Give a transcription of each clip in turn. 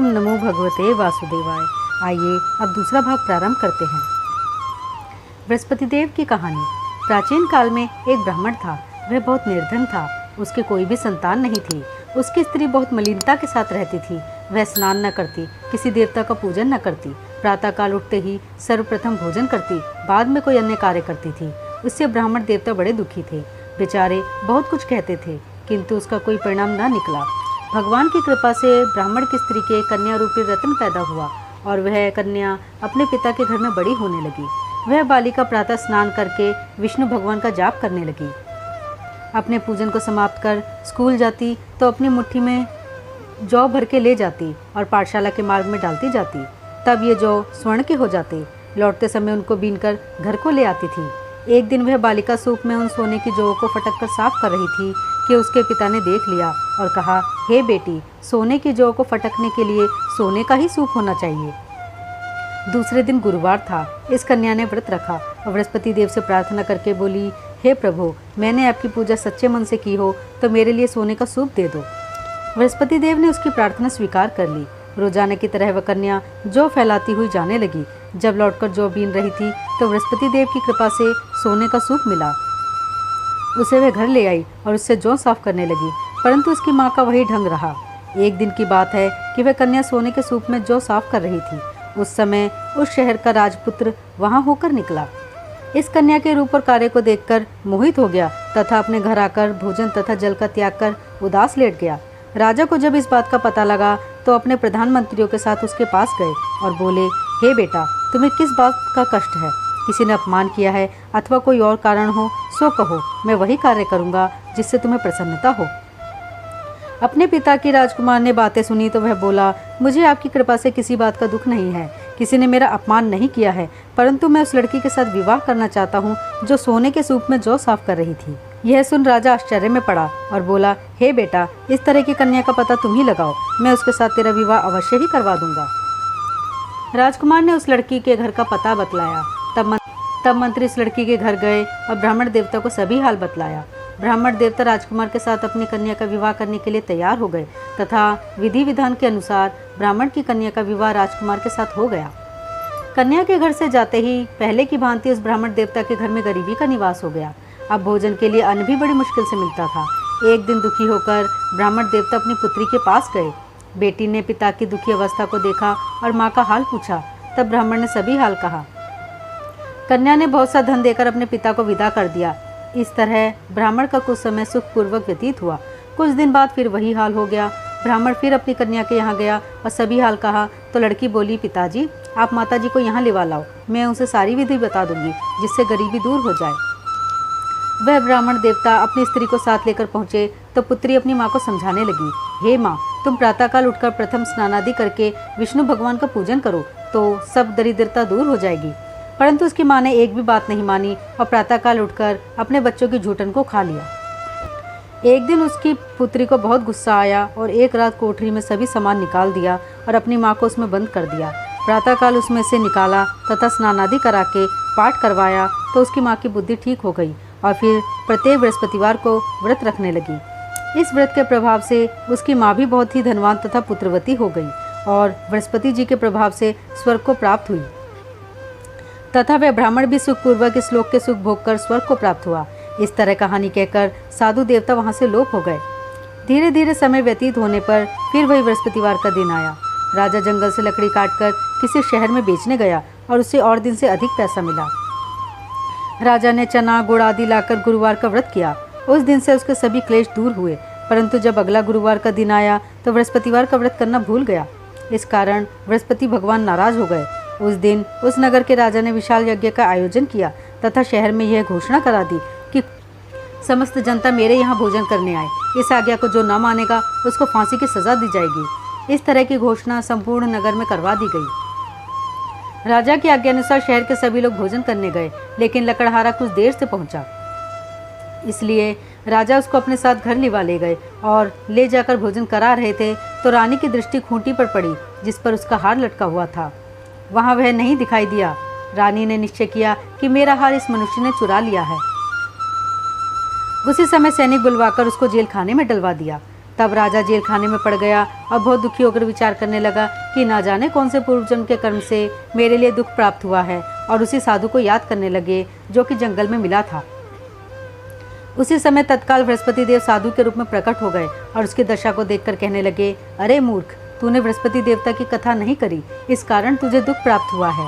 नमो भगवते वासुदेवाय। आइए अब दूसरा भाग प्रारंभ करते हैं। बृहस्पति देव की कहानी। प्राचीन काल में एक ब्राह्मण था। वह बहुत निर्धन था। उसकी कोई भी संतान नहीं थी। उसकी स्त्री बहुत मलिनता के साथ रहती थी। वह स्नान न करती, किसी देवता का पूजन न करती, प्रातःकाल उठते ही सर्वप्रथम भोजन करती, बाद में कोई अन्य कार्य करती थी। उससे ब्राह्मण देवता बड़े दुखी थे। बेचारे बहुत कुछ कहते थे, किंतु उसका कोई परिणाम न निकला। भगवान की कृपा से ब्राह्मण की स्त्री के कन्या रूपी रत्न पैदा हुआ और वह कन्या अपने पिता के घर में बड़ी होने लगी। वह बालिका प्रातः स्नान करके विष्णु भगवान का जाप करने लगी। अपने पूजन को समाप्त कर स्कूल जाती तो अपनी मुट्ठी में जौ भर के ले जाती और पाठशाला के मार्ग में डालती जाती। तब ये जौ स्वर्ण के हो जाते। लौटते समय उनको बीनकर घर को ले आती थी। एक दिन वह बालिका सूप में उन सोने की जौ को फटक कर साफ कर रही थी कि उसके पिता ने देख लिया और कहा, हे बेटी, सोने की जौ को फटकने के लिए सोने का ही सूप होना चाहिए। दूसरे दिन गुरुवार था। इस कन्या ने व्रत रखा और बृहस्पति देव से प्रार्थना करके बोली, हे प्रभु, मैंने आपकी पूजा सच्चे मन से की हो तो मेरे लिए सोने का सूप दे दो। बृहस्पति देव ने उसकी प्रार्थना स्वीकार कर ली। रोजाना की तरह वह कन्या जौ फैलाती हुई जाने लगी। जब लौटकर जौ बीन रही थी तो बृहस्पति देव की कृपा से सोने का सूप मिला। उसे वह घर ले आई और उससे जौ साफ करने लगी, परंतु उसकी माँ का वही ढंग रहा। एक दिन की बात है कि वह कन्या सोने के सूप में जौ साफ कर रही थी। उस समय उस शहर का राजपुत्र वहां होकर निकला। इस कन्या के रूप और कार्य को देखकर मोहित हो गया तथा अपने घर आकर भोजन तथा जल का त्याग कर उदास लेट गया। राजा को जब इस बात का पता लगा तो अपने प्रधानमंत्रियों के साथ उसके पास गए और बोले, हे बेटा, तुम्हें किस बात का कष्ट है? किसी ने अपमान किया है अथवा कोई और कारण हो सो कहो, मैं वही कार्य करूँगा जिससे तुम्हें प्रसन्नता हो। अपने पिता की राजकुमार ने बातें सुनी तो वह बोला, मुझे आपकी कृपा से किसी बात का दुख नहीं है। किसी ने मेरा अपमान नहीं किया है, परंतु मैं उस लड़की के साथ विवाह करना चाहता हूँ जो सोने के सूप में जौ साफ कर रही थी। यह सुन राजा आश्चर्य में पड़ा और बोला, हे बेटा, इस तरह की कन्या का पता तुम ही लगाओ, मैं उसके साथ तेरा विवाह अवश्य ही करवा दूंगा। राजकुमार ने उस लड़की के घर का पता बतलाया। तब मंत्री इस लड़की के घर गए और ब्राह्मण देवता को सभी हाल बतलाया। ब्राह्मण देवता राजकुमार के साथ अपनी कन्या का विवाह करने के लिए तैयार हो गए तथा विधि विधान के अनुसार ब्राह्मण की कन्या का विवाह राजकुमार के साथ हो गया। कन्या के घर से जाते ही पहले की भांति उस ब्राह्मण देवता के घर में गरीबी का निवास हो गया। अब भोजन के लिए अन्न भी बड़ी मुश्किल से मिलता था। एक दिन दुखी होकर ब्राह्मण देवता अपनी पुत्री के पास गए। बेटी ने पिता की दुखी अवस्था को देखा और माँ का हाल पूछा। तब ब्राह्मण ने सभी हाल कहा। कन्या ने बहुत सा धन देकर अपने पिता को विदा कर दिया। इस तरह ब्राह्मण का कुछ समय सुखपूर्वक व्यतीत हुआ। कुछ दिन बाद फिर वही हाल हो गया। ब्राह्मण फिर अपनी कन्या के यहाँ गया और सभी हाल कहा तो लड़की बोली, पिताजी, आप माताजी को यहाँ लिवा लाओ, मैं उसे सारी विधि बता दूंगी जिससे गरीबी दूर हो जाए। वह ब्राह्मण देवता अपनी स्त्री को साथ लेकर पहुँचे तो पुत्री अपनी माँ को समझाने लगी, हे माँ, तुम प्रातःकाल उठकर प्रथम स्नानादि करके विष्णु भगवान का पूजन करो तो सब दरिद्रता दूर हो जाएगी। परंतु उसकी माँ ने एक भी बात नहीं मानी और प्रातःकाल उठकर अपने बच्चों की झूठन को खा लिया। एक दिन उसकी पुत्री को बहुत गुस्सा आया और एक रात कोठरी में सभी सामान निकाल दिया और अपनी माँ को उसमें बंद कर दिया। प्रातःकाल उसमें से निकाला तथा स्नानादि करा के पाठ करवाया तो उसकी माँ की बुद्धि ठीक हो गई और फिर प्रत्येक बृहस्पतिवार को व्रत रखने लगी। इस व्रत के प्रभाव से उसकी माँ भी बहुत ही धनवान तथा पुत्रवती हो गई और बृहस्पति जी के प्रभाव से स्वर्ग को प्राप्त हुई तथा वह ब्राह्मण भी सुखपूर्वक इस लोक के सुख भोग कर स्वर्ग को प्राप्त हुआ। इस तरह कहानी कहकर साधु देवता वहाँ से लोप हो गए। धीरे धीरे समय व्यतीत होने पर फिर वही बृहस्पतिवार का दिन आया। राजा जंगल से लकड़ी काटकर किसी शहर में बेचने गया और उसे और दिन से अधिक पैसा मिला। राजा ने चना गुड़ आदि लाकर गुरुवार का व्रत किया। उस दिन से उसके सभी क्लेश दूर हुए, परंतु जब अगला गुरुवार का दिन आया तो बृहस्पतिवार का व्रत करना भूल गया। इस कारण बृहस्पति भगवान नाराज हो गए। उस दिन उस नगर के राजा ने विशाल यज्ञ का आयोजन किया तथा शहर में यह घोषणा करा दी कि समस्त जनता मेरे यहाँ भोजन करने आए। इस आज्ञा को जो न मानेगा उसको फांसी की सजा दी जाएगी। इस तरह की घोषणा संपूर्ण नगर में करवा दी गई। राजा की आज्ञानुसार शहर के सभी लोग भोजन करने गए, लेकिन लकड़हारा कुछ देर से पहुंचा। इसलिए राजा उसको अपने साथ घर लिवा ले गए और ले जाकर भोजन करा रहे थे तो रानी की दृष्टि खूंटी पर पड़ी जिस पर उसका हार लटका हुआ था। वहाँ वह नहीं दिखाई दिया। रानी ने निश्चय किया कि मेरा हार इस मनुष्य ने चुरा लिया है। उसी समय सैनिक बुलवाकर उसको जेल खाने में डलवा दिया। तब राजा जेल खाने में पड़ गया और बहुत दुखी होकर विचार करने लगा कि ना जाने कौन से पूर्वजन्म के कर्म से मेरे लिए दुख प्राप्त हुआ है, और उसी साधु को याद करने लगे जो कि जंगल में मिला था। उसी समय तत्काल बृहस्पति देव साधु के रूप में प्रकट हो गए और उसकी दशा को देखकर कहने लगे, अरे मूर्ख, तूने बृहस्पति देवता की कथा नहीं करी, इस कारण तुझे दुख प्राप्त हुआ है।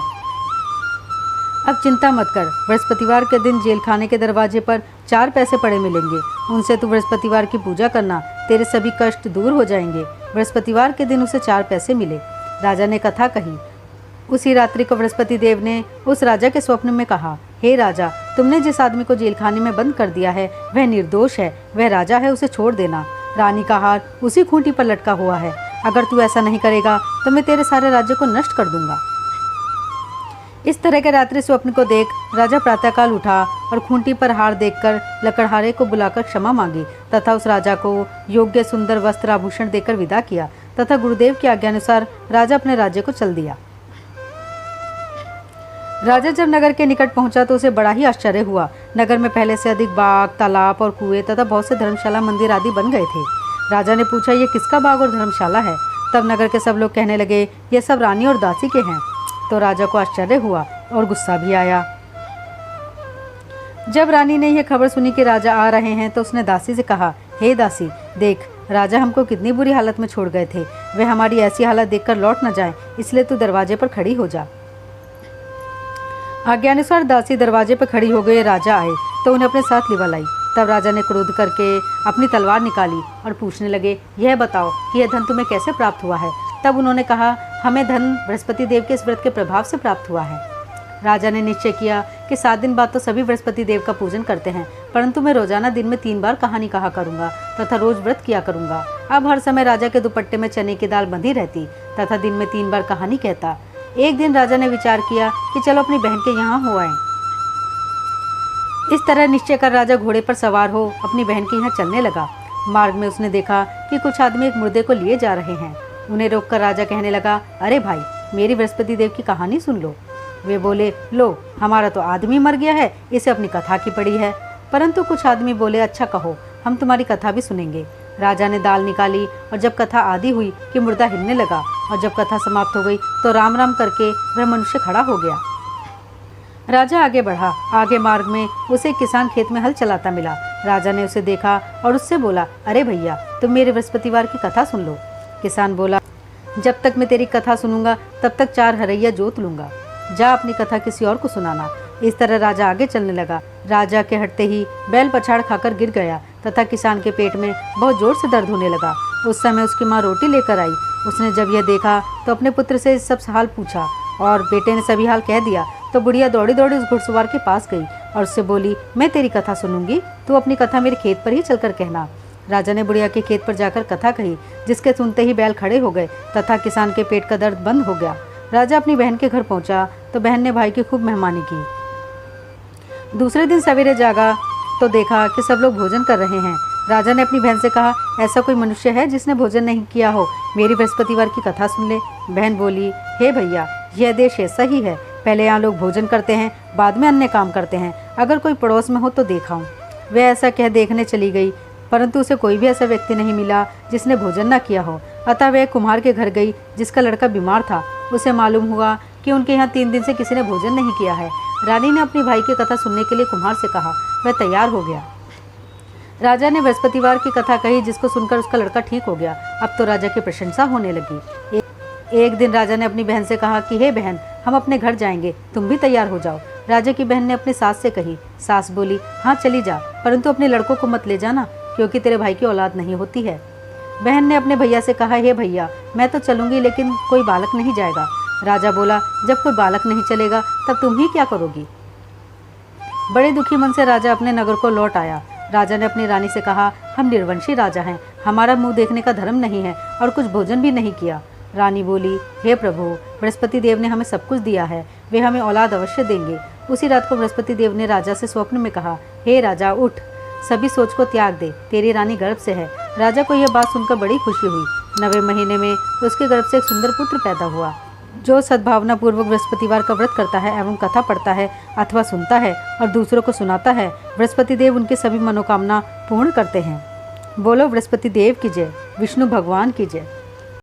अब चिंता मत कर, बृहस्पतिवार के दिन जेल खाने के दरवाजे पर 4 पैसे पड़े मिलेंगे, उनसे तू बृहस्पतिवार की पूजा करना, तेरे सभी कष्ट दूर हो जाएंगे। बृहस्पतिवार के दिन उसे 4 पैसे मिले। राजा ने कथा कही। उसी रात्रि को बृहस्पति देव ने उस राजा के स्वप्न में कहा, हे राजा, तुमने जिस आदमी को जेल खाने में बंद कर दिया है वह निर्दोष है, वह राजा है, उसे छोड़ देना। रानी का हार उसी खूंटी पर लटका हुआ है, अगर तू ऐसा नहीं करेगा तो मैं तेरे सारे राज्य को नष्ट कर दूंगा। इस तरह के रात्रि स्वप्न को देख राजा प्रातःकाल उठा और खूंटी पर हार देखकर लकड़हारे को बुलाकर क्षमा मांगी तथा उस राजा को योग्य सुंदर वस्त्र आभूषण देकर विदा किया तथा गुरुदेव की आज्ञानुसार राजा अपने राज्य को चल दिया। राजा जब नगर के निकट पहुंचा तो उसे बड़ा ही आश्चर्य हुआ। नगर में पहले से अधिक बाग, तालाब और कुएं तथा बहुत से धर्मशाला, मंदिर आदि बन गए थे। राजा ने पूछा, ये किसका बाग और धर्मशाला है? तब नगर के सब लोग कहने लगे, ये सब रानी और दासी के हैं। तो राजा को आश्चर्य हुआ और गुस्सा भी आया। जब रानी ने यह खबर सुनी कि राजा आ रहे हैं तो उसने दासी से कहा, हे दासी, देख, राजा हमको कितनी बुरी हालत में छोड़ गए थे, वे हमारी ऐसी हालत देखकर लौट न जाएं, इसलिए तू दरवाजे पर खड़ी हो जा। आज्ञानुसार दासी दरवाजे पर खड़ी हो गई। राजा आए तो उन्हें अपने साथ लिवा लाई। तब राजा ने क्रोध करके अपनी तलवार निकाली और पूछने लगे, यह बताओ कि यह धन तुम्हें कैसे प्राप्त हुआ है? तब उन्होंने कहा, हमें धन बृहस्पति देव के इस व्रत के प्रभाव से प्राप्त हुआ है। राजा ने निश्चय किया कि 7 दिन बाद तो सभी बृहस्पति देव का पूजन करते हैं, परंतु मैं रोजाना दिन में 3 बार कहानी कहा करूंगा तथा रोज व्रत किया करूंगा। अब हर समय राजा के दुपट्टे में चने की दाल बंधी रहती तथा दिन में 3 बार कहानी कहता। एक दिन राजा ने विचार किया कि चलो अपनी बहन के यहाँ हो आए। इस तरह निश्चय कर राजा घोड़े पर सवार हो अपनी बहन के यहाँ चलने लगा। मार्ग में उसने देखा कि कुछ आदमी एक मुर्दे को लिए जा रहे हैं। उन्हें रोककर राजा कहने लगा, अरे भाई, मेरी बृहस्पति देव की कहानी सुन लो। वे बोले, लो, हमारा तो आदमी मर गया है, इसे अपनी कथा की पड़ी है। परंतु कुछ आदमी बोले, अच्छा कहो, हम तुम्हारी कथा भी सुनेंगे। राजा ने दाल निकाली और जब कथा आदि हुई कि मुर्दा हिलने लगा और जब कथा समाप्त हो गई तो राम राम करके वह मनुष्य खड़ा हो गया। राजा आगे बढ़ा। आगे मार्ग में उसे एक किसान खेत में हल चलाता मिला। राजा ने उसे देखा और उससे बोला, अरे भैया, तुम मेरे बृहस्पतिवार की कथा सुन लो। किसान बोला, जब तक मैं तेरी कथा सुनूंगा तब तक 4 हरैया जोत लूंगा, जा अपनी कथा किसी और को सुनाना। इस तरह राजा आगे चलने लगा। राजा के हटते ही बैल पछाड़ खाकर गिर गया तथा किसान के पेट में बहुत जोर से दर्द होने लगा। उस समय उसकी माँ रोटी लेकर आई। उसने जब यह देखा तो अपने पुत्र से सब हाल पूछा और बेटे ने सभी हाल कह दिया। तो बुढ़िया दौड़ी दौड़ी उस घुड़सवार के पास गई और उससे बोली, मैं तेरी कथा सुनूंगी, तू अपनी कथा मेरे खेत पर ही चलकर कहना। राजा ने बुढ़िया के खेत पर जाकर कथा कही, जिसके सुनते ही बैल खड़े हो गए तथा किसान के पेट का दर्द बंद हो गया। राजा अपनी बहन के घर पहुंचा तो बहन ने भाई की खूब मेहमानी की। दूसरे दिन सवेरे जागा तो देखा कि सब लोग भोजन कर रहे हैं। राजा ने अपनी बहन से कहा, ऐसा कोई मनुष्य है जिसने भोजन नहीं किया हो? मेरी बृहस्पतिवार की कथा सुन ले। बहन बोली, हे भैया, यह देश ऐसा ही है, पहले यहाँ लोग भोजन करते हैं, बाद में अन्य काम करते हैं। अगर कोई पड़ोस में हो तो देखाऊं। वह ऐसा कह देखने चली गई, परंतु उसे कोई भी ऐसा व्यक्ति नहीं मिला जिसने भोजन न किया हो। अतः वह कुम्हार के घर गई जिसका लड़का बीमार था। उसे मालूम हुआ कि उनके यहाँ 3 दिन से किसी ने भोजन नहीं किया है। रानी ने अपनी भाई की कथा सुनने के लिए कुम्हार से कहा। वह तैयार हो गया। राजा ने बृहस्पतिवार की कथा कही, जिसको सुनकर उसका लड़का ठीक हो गया। अब तो राजा की प्रशंसा होने लगी। एक दिन राजा ने अपनी बहन से कहा कि हे बहन, हम अपने घर जाएंगे, तुम भी तैयार हो जाओ। राजा की बहन ने अपनी सास से कही। सास बोली, हाँ चली जा, परंतु अपने लड़कों को मत ले जाना, क्योंकि तेरे भाई की औलाद नहीं होती है। बहन ने अपने भैया से कहा, हे भैया, मैं तो चलूंगी, लेकिन कोई बालक नहीं जाएगा। राजा बोला, जब कोई बालक नहीं चलेगा तब तुम ही क्या करोगी? बड़े दुखी मन से राजा अपने नगर को लौट आया। राजा ने अपनी रानी से कहा, हम निर्वंशी राजा हैं, हमारा मुंह देखने का धर्म नहीं है और कुछ भोजन भी नहीं किया। रानी बोली, हे प्रभु, बृहस्पति देव ने हमें सब कुछ दिया है, वे हमें औलाद अवश्य देंगे। उसी रात को बृहस्पति देव ने राजा से स्वप्न में कहा, हे राजा, उठ, सभी सोच को त्याग दे, तेरी रानी गर्भ से है। राजा को यह बात सुनकर बड़ी खुशी हुई। 9वें महीने में उसके गर्भ से एक सुंदर पुत्र पैदा हुआ। जो सद्भावना पूर्वक बृहस्पतिवार का व्रत करता है एवं कथा पढ़ता है अथवा सुनता है और दूसरों को सुनाता है, बृहस्पति देव उनकी सभी मनोकामना पूर्ण करते हैं। बोलो बृहस्पति देव की जय, विष्णु भगवान की जय।